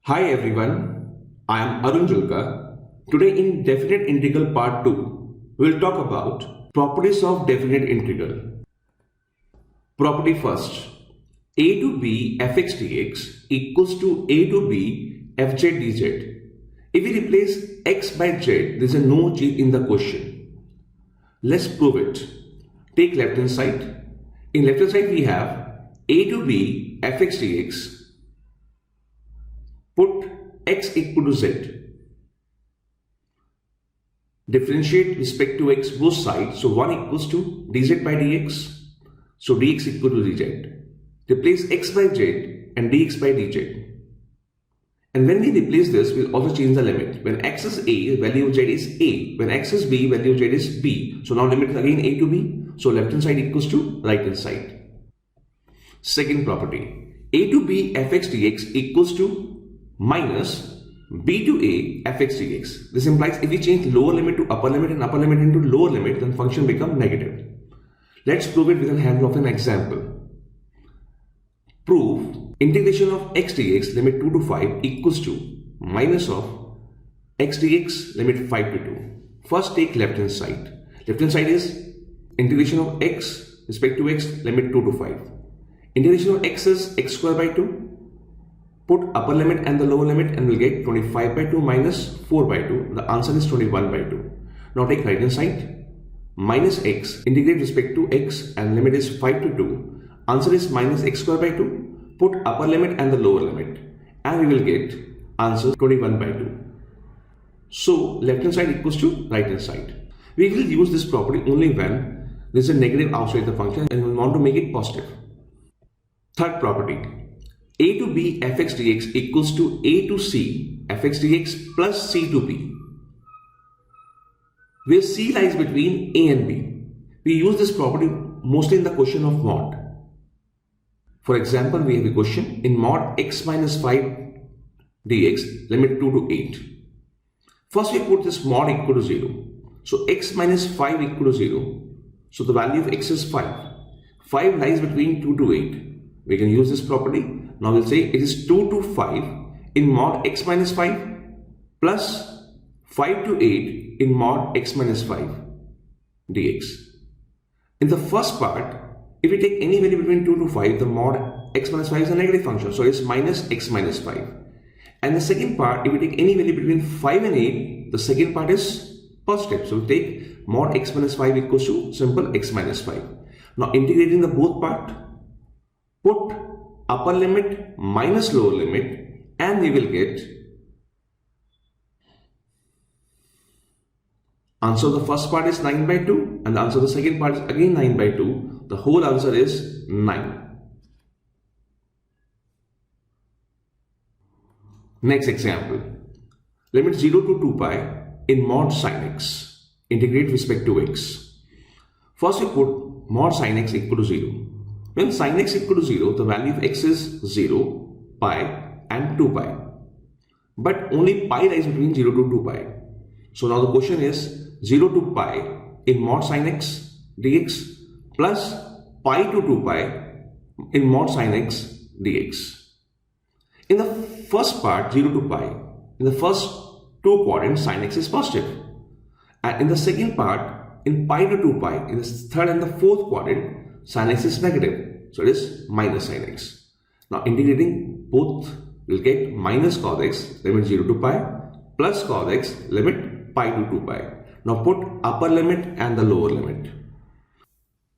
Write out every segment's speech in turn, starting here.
Hi everyone, I am Arun JULKA. Today in definite integral part 2, we will talk about properties of definite integral. Property first, a to b fx dx equals to a to b fz dz. If we replace x by z, there is no change in the question. Let's prove it. Take left hand side. In left hand side we have a to b fx dx. Put x equal to z. Differentiate respect to x both sides. So 1 equals to dz by dx. So dx equal to dz. Replace x by z and dx by dz. And when we replace this, we'll also change the limit. When x is a, value of z is a. When x is b, value of z is b. So now limit is again a to b. So left hand side equals to right hand side. Second property. A to b fx dx equals to minus b to a fx dx. This implies if we change lower limit to upper limit and upper limit into lower limit, then function become negative. Let's prove it with the help of an example. Prove integration of x dx limit 2 to 5 equals to minus of x dx limit 5 to 2. First take left hand side. Left hand side is integration of x respect to x limit 2 to 5. Integration of x is x square by 2. Put upper limit and the lower limit and we'll get 25 by 2 minus 4 by 2. The answer is 21 by 2. Now take right hand side. Minus x, integrate respect to x and limit is 5 to 2. Answer is minus x square by 2. Put upper limit and the lower limit and we will get answer 21 by 2. So left hand side equals to right hand side. We will use this property only when there is a negative outside the function and we want to make it positive. Third property. A to b fx dx equals to a to c fx dx plus c to b, where c lies between a and b. We use this property mostly in the question of mod. For example, we have a question in mod x minus 5 dx limit 2 to 8. First we put this mod equal to 0. So x minus 5 equal to 0. So the value of x is 5. 5 lies between 2 to 8. We can use this property. Now we'll say it is 2 to 5 in mod x minus 5 plus 5 to 8 in mod x minus 5 dx. In the first part, if we take any value between 2 to 5, the mod x minus 5 is a negative function. So it's minus x minus 5. And the second part, if we take any value between 5 and 8, the second part is positive. So we take mod x minus 5 equals to simple x minus 5. Now integrating the both part, put upper limit minus lower limit and we will get answer of the first part is 9 by 2 and the answer of the second part is again 9 by 2. The whole answer is 9. Next example. Limit 0 to 2 pi in mod sin x. Integrate respect to x. First we put mod sin x equal to 0. When sin x equal to 0, the value of x is 0, pi and 2 pi. But only pi lies between 0 to 2 pi. So now the question is 0 to pi in mod sin x dx plus pi to 2 pi in mod sin x dx. In the first part 0 to pi, in the first two quadrants sin x is positive. And in the second part in pi to 2 pi, in the third and the fourth quadrant, sin x is negative. So it is minus sin x. Now integrating both, we'll get minus cos x limit 0 to pi plus cos x limit pi to 2 pi. Now put upper limit and the lower limit.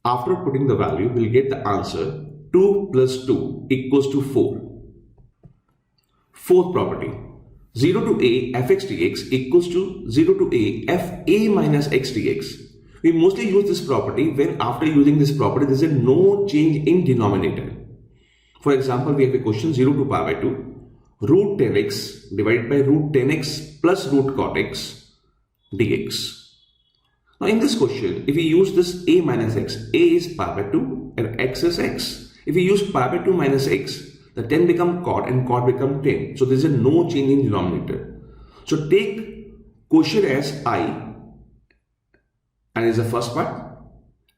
After putting the value, we'll get the answer 2 plus 2 equals to 4. Fourth property. 0 to a fx dx equals to 0 to a fa minus x dx. We mostly use this property when after using this property there is no change in denominator. For example, we have a question 0 to pi by 2 root 10x divided by root 10x plus root cot x dx. Now in this question, if we use this a minus x, a is pi by 2 and x is x. If we use pi by 2 minus x, the 10 become cot and cot become 10. So there is no change in denominator. So take quotient as I and is the first part.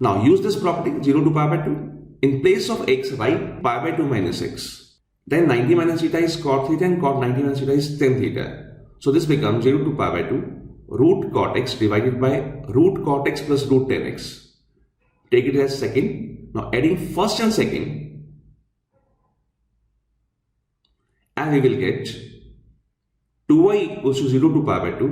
Now use this property 0 to pi by 2. In place of x, write pi by 2 minus x. Tan 90 minus theta is cot theta and cot 90 minus theta is tan theta. So this becomes 0 to pi by 2 root cot x divided by root cot x plus root tan x. Take it as second. Now adding first and second, and we will get 2y equals to 0 to pi by 2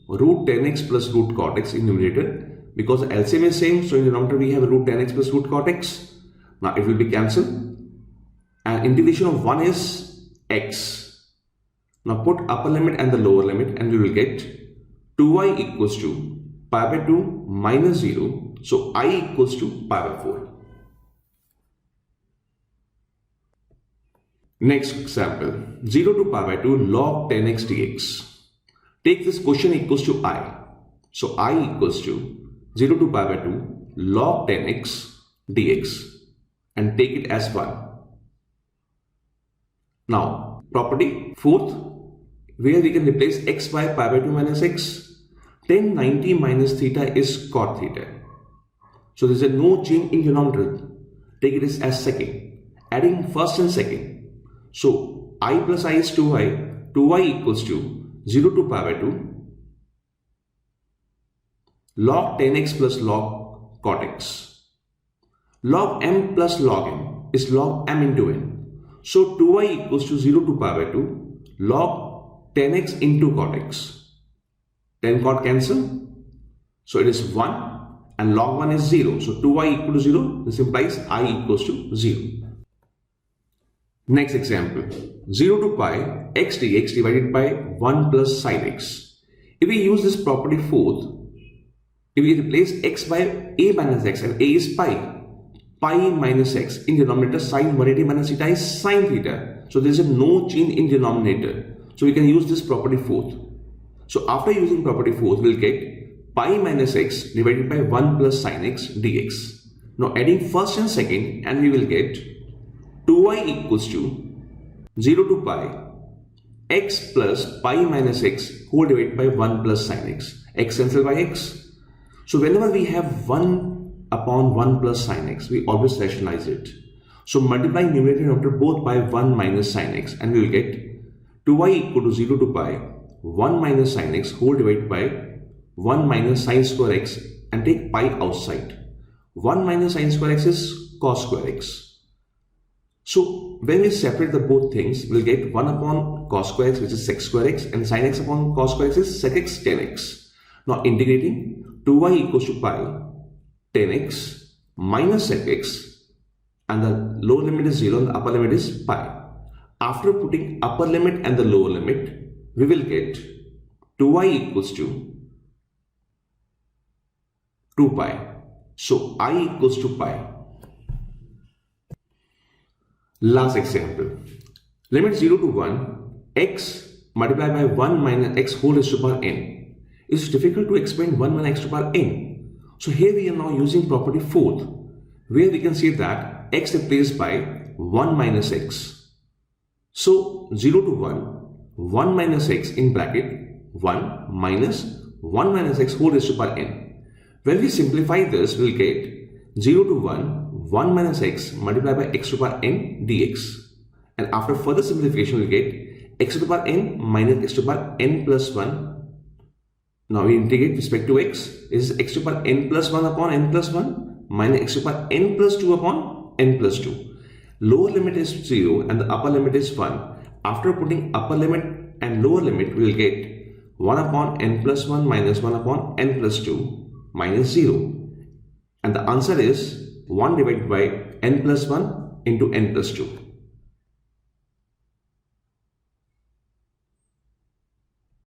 root tan x plus root cot x in numerator. Because the LCM is same, so in the denominator we have root tan x plus root cot x. Now it will be cancelled. And integration of 1 is x. Now put upper limit and the lower limit and we will get 2y equals to pi by 2 minus 0. So I equals to pi by 4. Next example, 0 to pi by 2 log 10x dx. Take this quotient equals to I. So I equals to 0 to pi by 2 log 10x dx and take it as 1. Now, property fourth, where we can replace x by pi by 2 minus x. Tan 90 minus theta is cot theta. So there is a no change in denominator. Take it as second. Adding first and second. So I plus I is 2y. 2y equals to 0 to pi by 2 log 10x plus log cot x. Log m plus log m is log m into n. So 2y equals to 0 to pi by 2 log 10x into cot x. 10 cot cancel. So it is 1 and log 1 is 0. So 2y equal to 0. This implies I equals to 0. Next example. 0 to pi x dx divided by 1 plus sin x. If we use this property fourth, if we replace x by a minus x and a is pi minus x in denominator, sin 180 minus theta is sin theta. So there is a no change in denominator. So we can use this property fourth. So after using property fourth, we'll get pi minus x divided by 1 plus sin x dx. Now adding first and second, and we will get 2y equals to 0 to pi x plus pi minus x whole divided by 1 plus sin x. X cancelled by x. So whenever we have 1 upon 1 plus sin x, we always rationalize it. So multiply numerator and denominator both by 1 minus sin x and we will get 2y equal to 0 to pi 1 minus sin x whole divided by 1 minus sin square x and take pi outside. 1 minus sin square x is cos square x. So when we separate the both things, we'll get 1 upon cos square x which is sec square x and sin x upon cos square x is sec x tan x. Now integrating 2y equals to pi 10x minus sec x and the lower limit is 0 and the upper limit is pi. After putting upper limit and the lower limit, we will get 2y equals to 2 pi. So I equals to pi. Last example. Limit 0 to 1 x multiplied by 1 minus x whole raised to power n. It's difficult to explain 1 minus x to power n. So here we are now using property fourth, where we can say that x replaced by 1 minus x. So 0 to 1, 1 minus x in bracket 1 minus x whole raised to power n. When we simplify this, we will get 0 to 1, 1 minus x multiplied by x to the power n dx. And after further simplification, we will get x to the power n minus x to the power n plus 1. Now we integrate with respect to x. Is x to the power n plus 1 upon n plus 1 minus x to the power n plus 2 upon n plus 2. Lower limit is 0 and the upper limit is 1. After putting upper limit and lower limit, we will get 1 upon n plus 1 minus 1 upon n plus 2 minus 0. And the answer is 1 divided by n plus 1 into n plus 2.